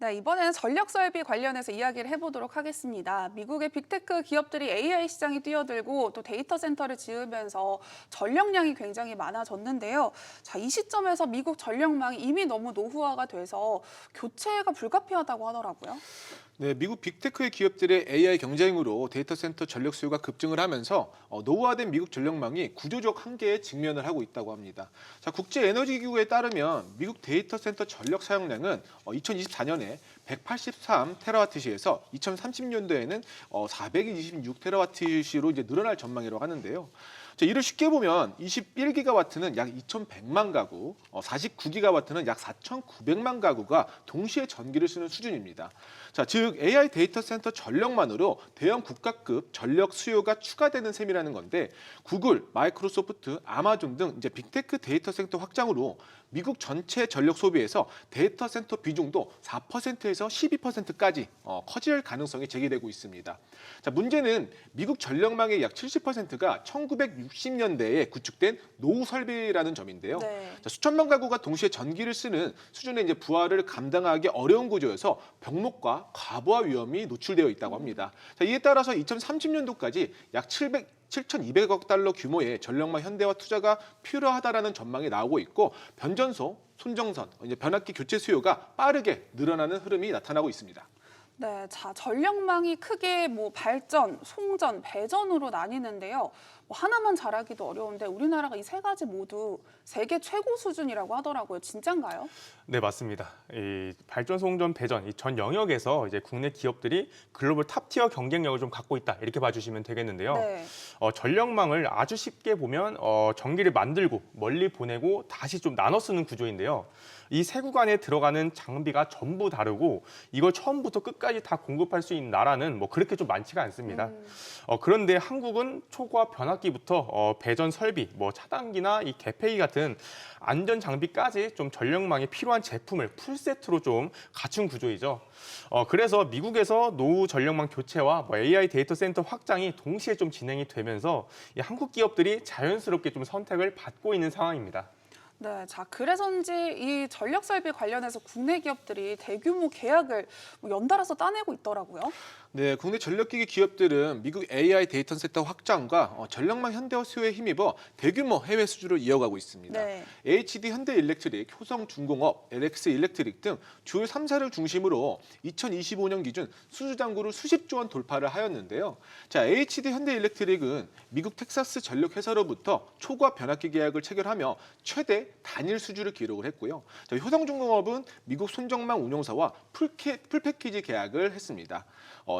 네, 이번에는 전력 설비 관련해서 이야기를 해보도록 하겠습니다. 미국의 빅테크 기업들이 AI 시장에 뛰어들고 또 데이터 센터를 지으면서 전력량이 굉장히 많아졌는데요. 자, 이 시점에서 미국 전력망이 이미 너무 노후화가 돼서 교체가 불가피하다고 하더라고요. 네, 미국 빅테크의 기업들의 AI 경쟁으로 데이터 센터 전력 수요가 급증을 하면서 노후화된 미국 전력망이 구조적 한계에 직면을 하고 있다고 합니다. 자, 국제에너지기구에 따르면 미국 데이터 센터 전력 사용량은 2024년에 183테라와트시에서 2030년도에는 426테라와트시로 이제 늘어날 전망이라고 하는데요. 자, 이를 쉽게 보면 21기가와트는 약 2,100만 가구, 49기가와트는 약 4,900만 가구가 동시에 전기를 쓰는 수준입니다. 자, 즉 AI 데이터 센터 전력만으로 대형 국가급 전력 수요가 추가되는 셈이라는 건데 구글, 마이크로소프트, 아마존 등 이제 빅테크 데이터 센터 확장으로 미국 전체 전력 소비에서 데이터 센터 비중도 4%에서 12%까지 커질 가능성이 제기되고 있습니다. 자, 문제는 미국 전력망의 약 70%가 1960년대에 구축된 노후 설비라는 점인데요. 네. 자, 수천만 가구가 동시에 전기를 쓰는 수준의 이제 부하를 감당하기 어려운 구조여서 병목과 과부하 위험이 노출되어 있다고 합니다. 자, 이에 따라서 2030년도까지 약 7,200억 달러 규모의 전력망 현대화 투자가 필요하다라는 전망이 나오고 있고 변전소, 손정선, 이제 변압기 교체 수요가 빠르게 늘어나는 흐름이 나타나고 있습니다. 네, 자, 전력망이 크게 발전, 송전, 배전으로 나뉘는데요. 하나만 잘하기도 어려운데 우리나라가 이 세 가지 모두 세계 최고 수준이라고 하더라고요. 진짠가요? 네, 맞습니다. 이 발전, 송전, 배전 이 전 영역에서 이제 국내 기업들이 글로벌 탑티어 경쟁력을 좀 갖고 있다 이렇게 봐주시면 되겠는데요. 네. 전력망을 아주 쉽게 보면 전기를 만들고 멀리 보내고 다시 좀 나눠 쓰는 구조인데요. 이 세 구간에 들어가는 장비가 전부 다르고 이걸 처음부터 끝까지 다 공급할 수 있는 나라는 그렇게 좀 많지가 않습니다. 그런데 한국은 초과 변압기부터 배전 설비, 차단기나 이 개폐기 같은 안전 장비까지 좀 전력망에 필요한 제품을 풀세트로 좀 갖춘 구조이죠. 그래서 미국에서 노후 전력망 교체와 AI 데이터 센터 확장이 동시에 좀 진행이 되면서 이 한국 기업들이 자연스럽게 좀 선택을 받고 있는 상황입니다. 네, 자, 그래서인지 이 전력 설비 관련해서 국내 기업들이 대규모 계약을 연달아서 따내고 있더라고요. 네, 국내 전력기기 기업들은 미국 AI 데이터 센터 확장과 전력망 현대화 수요에 힘입어 대규모 해외 수주를 이어가고 있습니다. 네. HD 현대일렉트릭, 효성중공업, LX 일렉트릭 등 주요 3사를 중심으로 2025년 기준 수주 잔고를 수십조 원 돌파를 하였는데요. 자, HD 현대일렉트릭은 미국 텍사스 전력 회사로부터 초과 변압기 계약을 체결하며 최대 단일 수주를 기록을 했고요. 자, 효성중공업은 미국 손정망 운용사와 풀패키지 계약을 했습니다.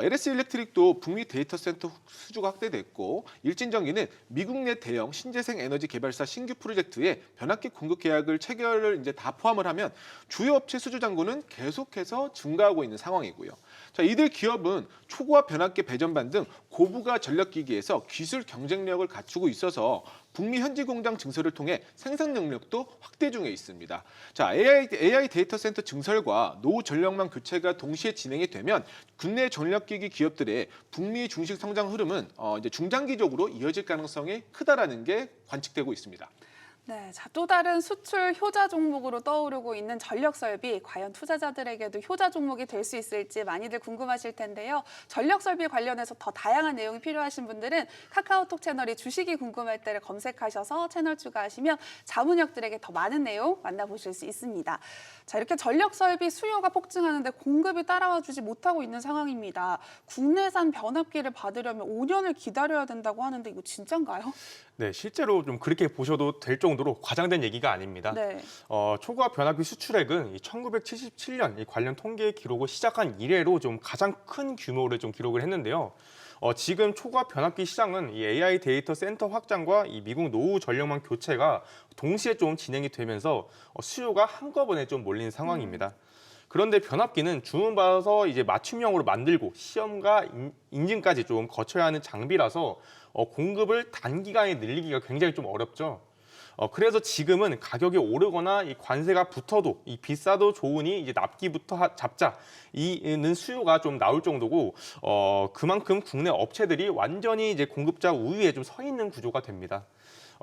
LS 일렉트릭도 북미 데이터 센터 수주가 확대됐고 일진전기는 미국 내 대형 신재생 에너지 개발사 신규 프로젝트에 변압기 공급 계약을 체결을 이제 다 포함을 하면 주요 업체 수주 잔고는 계속해서 증가하고 있는 상황이고요. 자, 이들 기업은 초고화 변압기 배전반 등 고부가 전력기기에서 기술 경쟁력을 갖추고 있어서 북미 현지 공장 증설을 통해 생산 능력도 확대 중에 있습니다. 자, AI 데이터 센터 증설과 노후 전력망 교체가 동시에 진행이 되면 국내 전력기기 기업들의 북미 중식 성장 흐름은 이제 중장기적으로 이어질 가능성이 크다라는 게 관측되고 있습니다. 네, 자, 또 다른 수출 효자 종목으로 떠오르고 있는 전력 설비, 과연 투자자들에게도 효자 종목이 될 수 있을지 많이들 궁금하실 텐데요. 전력 설비 관련해서 더 다양한 내용이 필요하신 분들은 카카오톡 채널이 주식이 궁금할 때를 검색하셔서 채널 추가하시면 자문역들에게 더 많은 내용 만나보실 수 있습니다. 자, 이렇게 전력 설비 수요가 폭증하는데 공급이 따라와 주지 못하고 있는 상황입니다. 국내산 변압기를 받으려면 5년을 기다려야 된다고 하는데 이거 진짠가요? 네, 실제로 좀 그렇게 보셔도 될 정도로 과장된 얘기가 아닙니다. 네. 초과 변압기 수출액은 1977년 이 관련 통계 기록을 시작한 이래로 좀 가장 큰 규모를 좀 기록을 했는데요. 지금 초과 변압기 시장은 이 AI 데이터 센터 확장과 이 미국 노후 전력망 교체가 동시에 좀 진행이 되면서 수요가 한꺼번에 좀 몰리는 상황입니다. 그런데 변압기는 주문받아서 이제 맞춤형으로 만들고 시험과 인증까지 좀 거쳐야 하는 장비라서 공급을 단기간에 늘리기가 굉장히 좀 어렵죠. 그래서 지금은 가격이 오르거나 이 관세가 붙어도 이 비싸도 좋으니 이제 납기부터 잡자 이는 수요가 좀 나올 정도고 그만큼 국내 업체들이 완전히 이제 공급자 우위에 좀 서 있는 구조가 됩니다.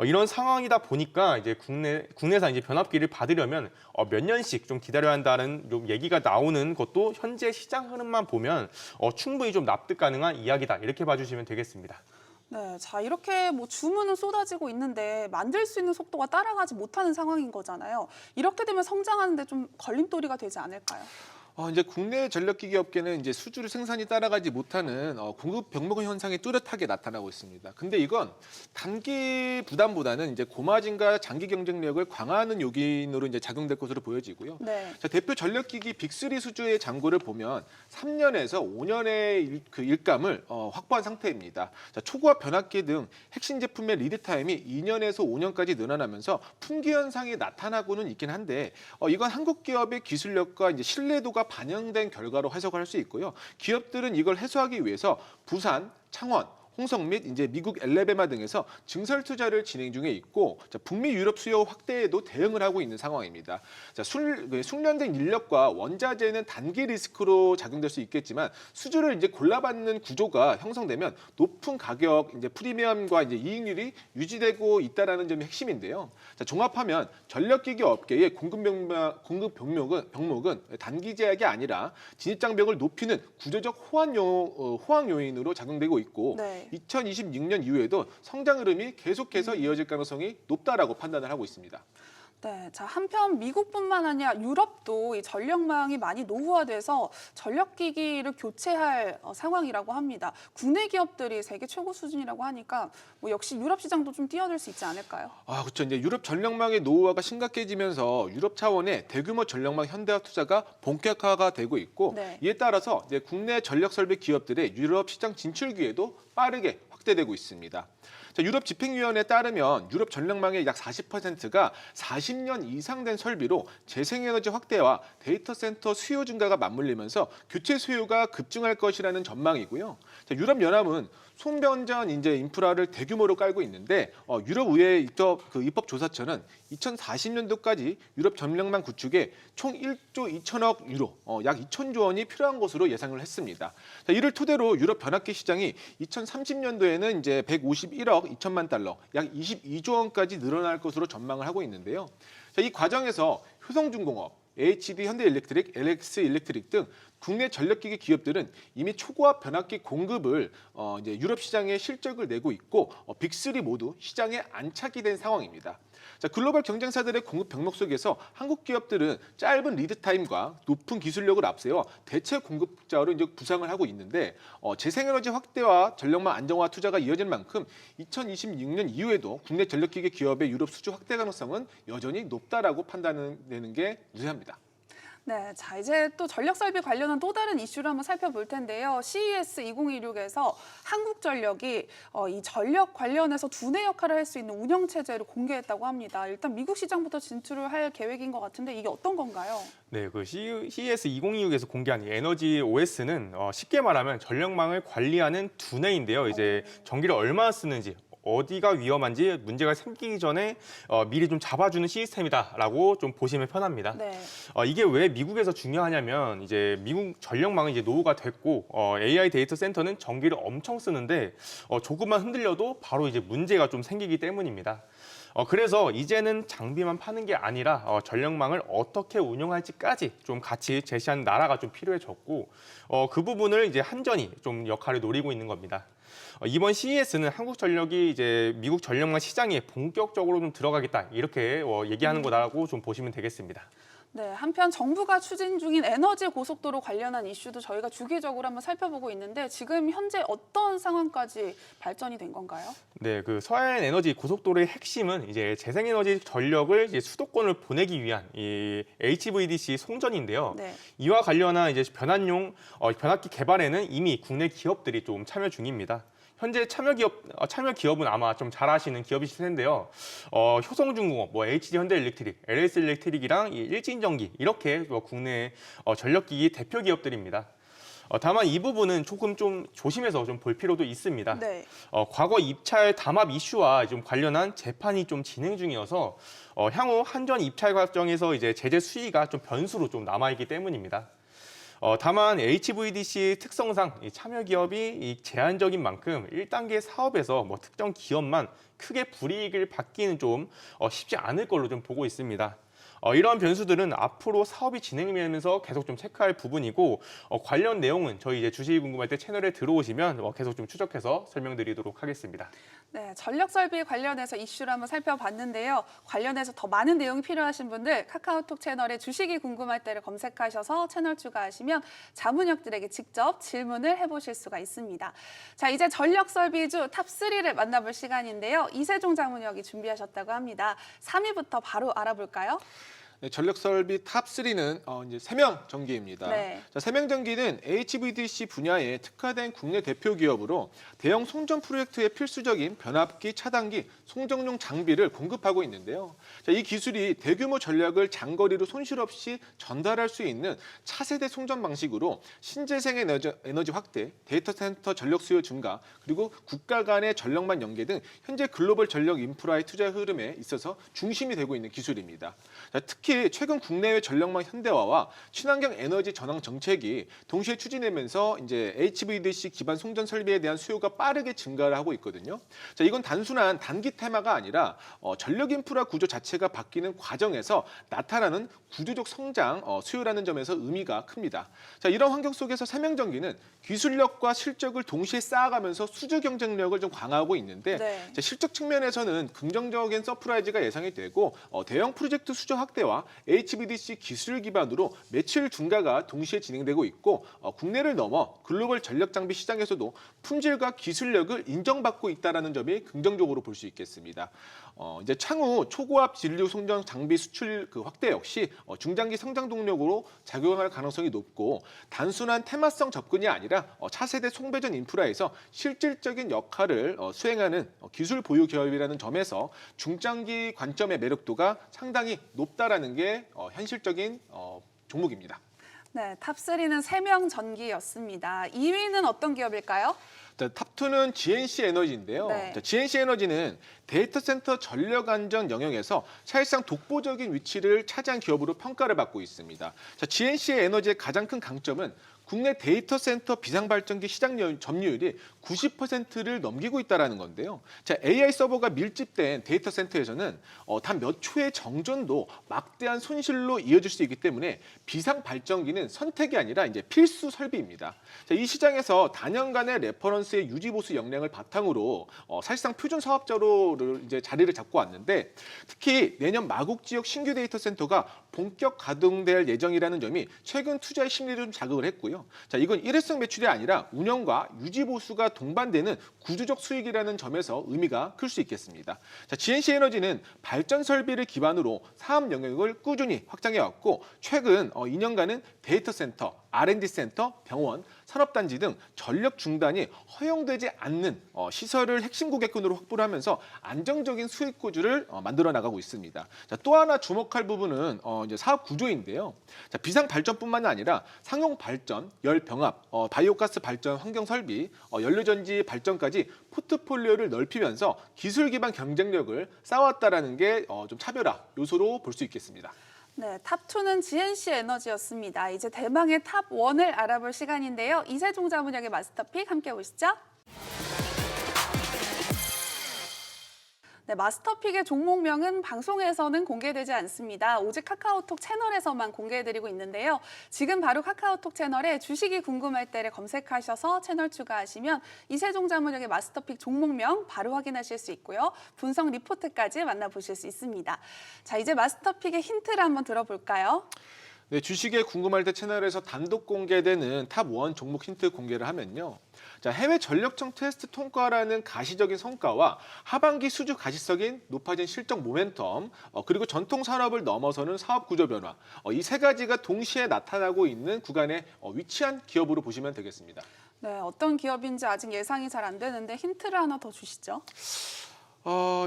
이런 상황이다 보니까 이제 국내산 이제 변압기를 받으려면 몇 년씩 좀 기다려야 한다는 좀 얘기가 나오는 것도 현재 시장 흐름만 보면 충분히 좀 납득 가능한 이야기다 이렇게 봐주시면 되겠습니다. 네, 자 이렇게 뭐 주문은 쏟아지고 있는데 만들 수 있는 속도가 따라가지 못하는 상황인 거잖아요. 이렇게 되면 성장하는데 좀 걸림돌이가 되지 않을까요? 이제 국내 전력기기 업계는 이제 수주를 생산이 따라가지 못하는 공급 병목 현상이 뚜렷하게 나타나고 있습니다. 근데 이건 단기 부담보다는 이제 고마진과 장기 경쟁력을 강화하는 요인으로 이제 작용될 것으로 보여지고요. 네. 자, 대표 전력기기 빅3 수주의 잔고를 보면 3년에서 5년의 일감을 확보한 상태입니다. 자, 초고압 변압기 등 핵심 제품의 리드 타임이 2년에서 5년까지 늘어나면서 품귀 현상이 나타나고는 있긴 한데 이건 한국 기업의 기술력과 이제 신뢰도가 반영된 결과로 해석을 할 수 있고요. 기업들은 이걸 해소하기 위해서 부산, 창원, 홍성 및 이제 미국 엘레베마 등에서 증설 투자를 진행 중에 있고, 자, 북미 유럽 수요 확대에도 대응을 하고 있는 상황입니다. 자, 숙련된 인력과 원자재는 단기 리스크로 작용될 수 있겠지만 수주를 이제 골라받는 구조가 형성되면 높은 가격, 이제 프리미엄과 이제 이익률이 유지되고 있다라는 점이 핵심인데요. 자, 종합하면 전력기기 업계의 공급 병목은 단기 제약이 아니라 진입 장벽을 높이는 구조적 호황 요인으로 작용되고 있고. 네. 2026년 이후에도 성장 흐름이 계속해서 이어질 가능성이 높다라고 판단을 하고 있습니다. 네, 자 한편 미국뿐만 아니라 유럽도 이 전력망이 많이 노후화돼서 전력기기를 교체할 상황이라고 합니다. 국내 기업들이 세계 최고 수준이라고 하니까 뭐 역시 유럽 시장도 좀 뛰어들 수 있지 않을까요? 그렇죠. 이제 유럽 전력망의 노후화가 심각해지면서 유럽 차원의 대규모 전력망 현대화 투자가 본격화가 되고 있고, 네. 이에 따라서 이제 국내 전력 설비 기업들의 유럽 시장 진출 기회도 빠르게 확대되고 있습니다. 자, 유럽 집행위원회에 따르면 유럽 전력망의 약 40%가 40년 이상 된 설비로 재생에너지 확대와 데이터 센터 수요 증가가 맞물리면서 교체 수요가 급증할 것이라는 전망이고요. 자, 유럽 연합은 송변전 이제 인프라를 대규모로 깔고 있는데 유럽 의회 입법 조사처는 2040년도까지 유럽 전력망 구축에 총 1조 2천억 유로, 약 2천조 원이 필요한 것으로 예상을 했습니다. 자, 이를 토대로 유럽 변압기 시장이 2030년도에는 이제 151억 2천만 달러, 약 22조 원까지 늘어날 것으로 전망을 하고 있는데요. 자, 이 과정에서 효성중공업, HD 현대일렉트릭, LX 일렉트릭 등 국내 전력기기 기업들은 이미 초고압 변압기 공급을 이제 유럽 시장에 실적을 내고 있고 빅3 모두 시장에 안착이 된 상황입니다. 자, 글로벌 경쟁사들의 공급 병목 속에서 한국 기업들은 짧은 리드 타임과 높은 기술력을 앞세워 대체 공급자로 이제 부상을 하고 있는데 재생에너지 확대와 전력망 안정화 투자가 이어질 만큼 2026년 이후에도 국내 전력기기 기업의 유럽 수주 확대 가능성은 여전히 높다라고 판단되는 게 유리합니다. 네, 자 이제 또 전력설비 관련한 또 다른 이슈를 한번 살펴볼 텐데요. CES 2026에서 한국전력이 이 전력 관련해서 두뇌 역할을 할 수 있는 운영체제를 공개했다고 합니다. 일단 미국 시장부터 진출을 할 계획인 것 같은데 이게 어떤 건가요? 네, 그 CES 2026에서 공개한 이 에너지 OS는 쉽게 말하면 전력망을 관리하는 두뇌인데요. 이제 전기를 얼마나 쓰는지, 어디가 위험한지 문제가 생기기 전에 미리 좀 잡아주는 시스템이다라고 좀 보시면 편합니다. 네. 이게 왜 미국에서 중요하냐면 이제 미국 전력망은 이제 노후가 됐고 AI 데이터 센터는 전기를 엄청 쓰는데 조금만 흔들려도 바로 이제 문제가 좀 생기기 때문입니다. 그래서 이제는 장비만 파는 게 아니라 전력망을 어떻게 운영할지까지 좀 같이 제시하는 나라가 좀 필요해졌고 그 부분을 이제 한전이 좀 역할을 노리고 있는 겁니다. 이번 CES는 한국전력이 이제 미국 전력망 시장에 본격적으로 좀 들어가겠다 이렇게 얘기하는 거다라고 좀 보시면 되겠습니다. 네, 한편 정부가 추진 중인 에너지 고속도로 관련한 이슈도 저희가 주기적으로 한번 살펴보고 있는데 지금 현재 어떤 상황까지 발전이 된 건가요? 네, 그 서해안 에너지 고속도로의 핵심은 이제 재생에너지 전력을 이제 수도권을 보내기 위한 이 HVDC 송전인데요. 네. 이와 관련한 이제 변압기 개발에는 이미 국내 기업들이 좀 참여 중입니다. 현재 참여 기업은 아마 좀 잘 아시는 기업이실 텐데요. 효성중공업, HD 현대일렉트릭, LS 일렉트릭이랑 이 일진전기 이렇게 국내 전력기기 대표 기업들입니다. 다만 이 부분은 조금 좀 조심해서 좀 볼 필요도 있습니다. 네. 과거 입찰 담합 이슈와 좀 관련한 재판이 좀 진행 중이어서 향후 한전 입찰 과정에서 이제 제재 수위가 좀 변수로 좀 남아 있기 때문입니다. 다만 HVDC 특성상 이 참여 기업이 이 제한적인 만큼 1단계 사업에서 뭐 특정 기업만 크게 불이익을 받기는 좀 쉽지 않을 걸로 좀 보고 있습니다. 이러한 변수들은 앞으로 사업이 진행되면서 계속 좀 체크할 부분이고 관련 내용은 저희 이제 주식이 궁금할 때 채널에 들어오시면 계속 좀 추적해서 설명드리도록 하겠습니다. 네, 전력 설비 관련해서 이슈를 한번 살펴봤는데요. 관련해서 더 많은 내용이 필요하신 분들 카카오톡 채널에 주식이 궁금할 때를 검색하셔서 채널 추가하시면 자문역들에게 직접 질문을 해보실 수가 있습니다. 자, 이제 전력 설비주 탑3를 만나볼 시간인데요. 이세종 자문역이 준비하셨다고 합니다. 3위부터 바로 알아볼까요? 네, 전력 설비 탑 3는 이제 세명 전기입니다. 네. 자, 세명 전기는 HVDC 분야에 특화된 국내 대표 기업으로 대형 송전 프로젝트의 필수적인 변압기, 차단기, 송전용 장비를 공급하고 있는데요. 자, 이 기술이 대규모 전력을 장거리로 손실 없이 전달할 수 있는 차세대 송전 방식으로 신재생 에너지 확대, 데이터 센터 전력 수요 증가, 그리고 국가 간의 전력망 연계 등 현재 글로벌 전력 인프라의 투자 흐름에 있어서 중심이 되고 있는 기술입니다. 자, 특히 최근 국내외 전력망 현대화와 친환경 에너지 전환 정책이 동시에 추진되면서 이제 HVDC 기반 송전 설비에 대한 수요가 빠르게 증가를 하고 있거든요. 자, 이건 단순한 단기 테마가 아니라 전력 인프라 구조 자체가 바뀌는 과정에서 나타나는 구조적 성장 수요라는 점에서 의미가 큽니다. 자, 이런 환경 속에서 세명전기는 기술력과 실적을 동시에 쌓아가면서 수주 경쟁력을 좀 강화하고 있는데 네. 자, 실적 측면에서는 긍정적인 서프라이즈가 예상이 되고 대형 프로젝트 수주 확대와 HVDC 기술 기반으로 매출 증가가 동시에 진행되고 있고 국내를 넘어 글로벌 전력 장비 시장에서도 품질과 기술력을 인정받고 있다는 점이 긍정적으로 볼 수 있겠습니다. 이제 차후 초고압 진류 송전 장비 수출 확대 역시 중장기 성장 동력으로 작용할 가능성이 높고 단순한 테마성 접근이 아니라 차세대 송배전 인프라에서 실질적인 역할을 수행하는 기술 보유 기업이라는 점에서 중장기 관점의 매력도가 상당히 높다라는 게 현실적인 종목입니다. 네, 탑3는 세명 전기였습니다. 2위는 어떤 기업일까요? 자, 탑2는 GNC 에너지인데요. 네. 자, GNC 에너지는 데이터 센터 전력 안전 영역에서 사실상 독보적인 위치를 차지한 기업으로 평가를 받고 있습니다. 자, GNC 에너지의 가장 큰 강점은 국내 데이터 센터 비상발전기 시장 점유율이 90%를 넘기고 있다는 건데요. 자, AI 서버가 밀집된 데이터 센터에서는 단 몇 초의 정전도 막대한 손실로 이어질 수 있기 때문에 비상발전기는 선택이 아니라 이제 필수 설비입니다. 자, 이 시장에서 단연간의 레퍼런스의 유지 보수 역량을 바탕으로 사실상 표준 사업자로 이제 자리를 잡고 왔는데 특히 내년 마곡 지역 신규 데이터 센터가 본격 가동될 예정이라는 점이 최근 투자의 심리를 좀 자극을 했고요. 자, 이건 일회성 매출이 아니라 운영과 유지 보수가 동반되는 구조적 수익이라는 점에서 의미가 클 수 있겠습니다. 자, GNC 에너지는 발전 설비를 기반으로 사업 영역을 꾸준히 확장해 왔고 최근 2년간은 데이터 센터, R&D 센터, 병원, 산업단지 등 전력 중단이 허용되지 않는 시설을 핵심 고객군으로 확보를 하면서 안정적인 수익 구조를 만들어 나가고 있습니다. 자, 또 하나 주목할 부분은 이제 사업 구조인데요. 자, 비상 발전뿐만 아니라 상용 발전, 열 병합, 바이오가스 발전 환경 설비, 연료전지 발전까지 포트폴리오를 넓히면서 기술 기반 경쟁력을 쌓아왔다라는 게 좀 차별화 요소로 볼 수 있겠습니다. 네, 탑2는 GNC 에너지였습니다. 이제 대망의 탑1을 알아볼 시간인데요. 이세종 자문역의 마스터픽 함께 보시죠. 네, 마스터픽의 종목명은 방송에서는 공개되지 않습니다. 오직 카카오톡 채널에서만 공개해드리고 있는데요. 지금 바로 카카오톡 채널에 주식이 궁금할 때를 검색하셔서 채널 추가하시면 이세종 자문역의 마스터픽 종목명 바로 확인하실 수 있고요. 분석 리포트까지 만나보실 수 있습니다. 자, 이제 마스터픽의 힌트를 한번 들어볼까요? 네, 주식에 궁금할 때 채널에서 단독 공개되는 탑1 종목 힌트 공개를 하면요. 자, 해외 전력청 테스트 통과라는 가시적인 성과와 하반기 수주 가시성인 높아진 실적 모멘텀, 그리고 전통 산업을 넘어서는 사업 구조 변화, 이 세 가지가 동시에 나타나고 있는 구간에 위치한 기업으로 보시면 되겠습니다. 네, 어떤 기업인지 아직 예상이 잘 안 되는데 힌트를 하나 더 주시죠.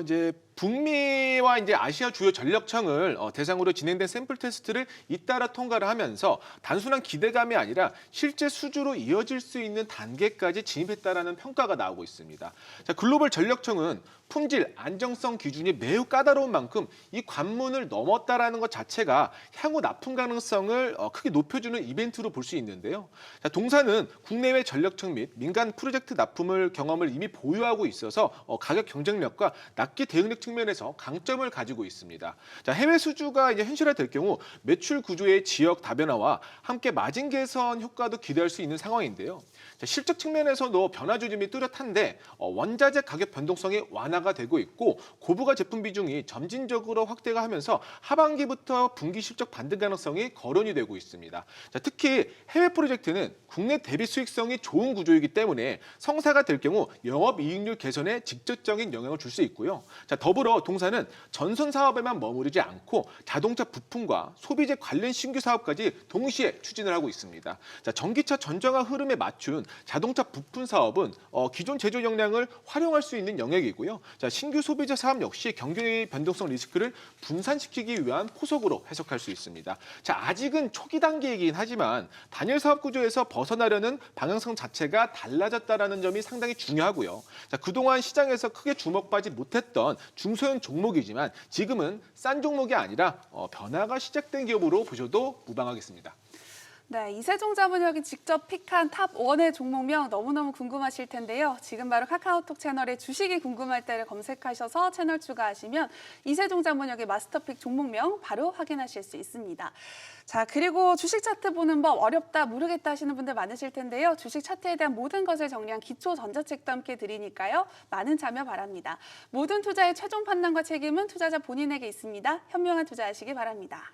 이제 북미와 이제 아시아 주요 전력청을 대상으로 진행된 샘플 테스트를 잇따라 통과를 하면서 단순한 기대감이 아니라 실제 수주로 이어질 수 있는 단계까지 진입했다라는 평가가 나오고 있습니다. 자, 글로벌 전력청은 품질, 안정성 기준이 매우 까다로운 만큼 이 관문을 넘었다라는 것 자체가 향후 납품 가능성을 크게 높여주는 이벤트로 볼 수 있는데요. 자, 동사는 국내외 전력청 및 민간 프로젝트 납품을 경험을 이미 보유하고 있어서 가격 경쟁력과 납기 대응력 측면에서 강점을 가지고 있습니다. 자, 해외 수주가 이제 현실화될 경우 매출 구조의 지역 다변화와 함께 마진 개선 효과도 기대할 수 있는 상황인데요. 자, 실적 측면에서도 변화 조짐이 뚜렷한데 원자재 가격 변동성이 완화가 되고 있고 고부가 제품 비중이 점진적으로 확대가 하면서 하반기부터 분기 실적 반등 가능성이 거론이 되고 있습니다. 자, 특히 해외 프로젝트는 국내 대비 수익성이 좋은 구조이기 때문에 성사가 될 경우 영업이익률 개선에 직접적인 영향을 줄 수 있고요. 자, 더불어 동사는 전선 사업에만 머무르지 않고 자동차 부품과 소비재 관련 신규 사업까지 동시에 추진을 하고 있습니다. 자, 전기차 전장화 흐름에 맞춘 자동차 부품 사업은 기존 제조 역량을 활용할 수 있는 영역이고요. 자, 신규 소비재 사업 역시 경기 변동성 리스크를 분산시키기 위한 포석으로 해석할 수 있습니다. 자, 아직은 초기 단계이긴 하지만 단일 사업 구조에서 벗어나려는 방향성 자체가 달라졌다라는 점이 상당히 중요하고요. 자, 그동안 시장에서 크게 주목받지 못했던 중소형 종목이지만 지금은 싼 종목이 아니라 변화가 시작된 기업으로 보셔도 무방하겠습니다. 네, 이세종 자문역이 직접 픽한 탑 1의 종목명 너무너무 궁금하실 텐데요. 지금 바로 카카오톡 채널에 주식이 궁금할 때를 검색하셔서 채널 추가하시면 이세종 자문역의 마스터픽 종목명 바로 확인하실 수 있습니다. 자, 그리고 주식 차트 보는 법 어렵다, 모르겠다 하시는 분들 많으실 텐데요. 주식 차트에 대한 모든 것을 정리한 기초 전자책도 함께 드리니까요. 많은 참여 바랍니다. 모든 투자의 최종 판단과 책임은 투자자 본인에게 있습니다. 현명한 투자하시기 바랍니다.